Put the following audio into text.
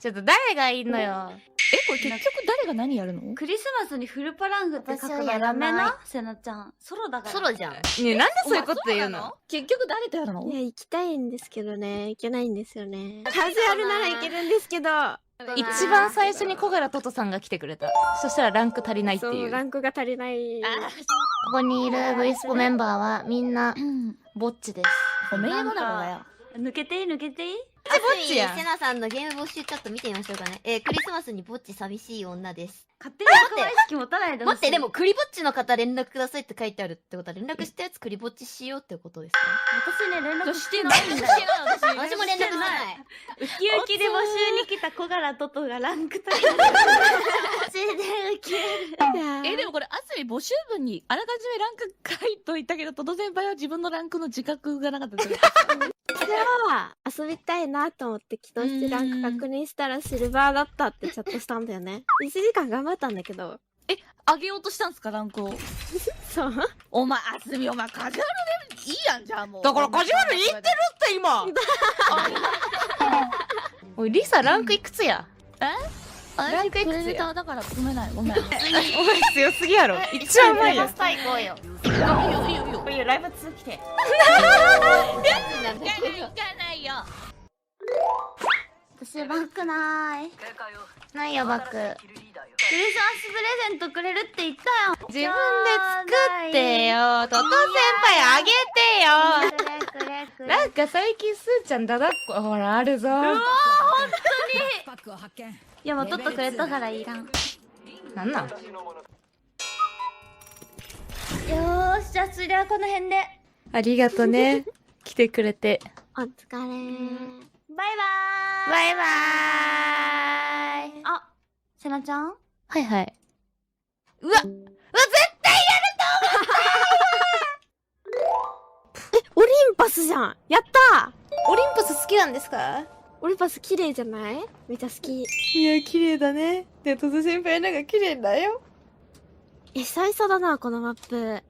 ちょっと誰がいんのよ。これ結局誰が何やるの？クリスマスにフルパラングって書くのやめな、せなちゃん。ソロだから。ソロじゃん。ねえ、なんでそういうこと言うの？結局誰とやるの？いや、行きたいんですけどね、行けないんですよね。カジュアルなら行けるんですけど。一番最初に小柄トトさんが来てくれた。そしたらランク足りないってそう、いう。ランクが足りない。ここにいる V スポメンバーはみんなぼっちです。おめえもだろうよ。抜けていい抜けていい？ぼっちやん。セナさんのゲーム募集ちょっと見てみましょうかね。クリスマスにぼっち寂しい女です。勝手に仲間意識持たないでほしい。待って、でもクリぼっちの方連絡くださいって書いてあるってことは連絡したやつクリぼっちしようってことですか？私ね、連絡してないんだよ。私も連絡してない。ウキウキで募集に来た小柄トトがランク足りない。マジでウケる。でもこれ、あすみ募集文にあらかじめランク書いといたけど、トト先輩は自分のランクの自覚がなかったってこと私は遊びたいなと思って起動してランク確認したらシルバーだったってチャットしたんだよね。1時間頑張ったんだけど。上げようとしたんすか、ランクを。そうお前、あすみ、お前、カジュアルでいいやん、じゃあもう。だからカジュアル言ってるって今。おい、リサランクいくつや？ランクいくつや？だから組めない、ごめん。お前強すぎやろ。一番うまいよ。スター行こうよ。いいよ、いいよ、いいよ。いいよ、ライブ2来て。行かないよ。私バックなーい。なんやバック。クリスマスプレゼントくれるって言ったよ。自分で作ってよ。トト先輩あげてよ。くれくれくれ。なんか最近スーちゃんだだっこほらあるぞ。いやもう取っとくれたからいらん。よなんなん？ーし、じゃあそれはこの辺で。ありがとね。来てくれて。お疲れバイバーイ。バイバーイ。あ、せなちゃん？はいはい。うわ絶対オリンパスじゃん。やったオリンポス好きなんですか？ー。オリンパス綺麗じゃない？めっちゃ好き。いや、綺麗だね。で、トト先輩なんか綺麗だよ。久々だな、このマップ。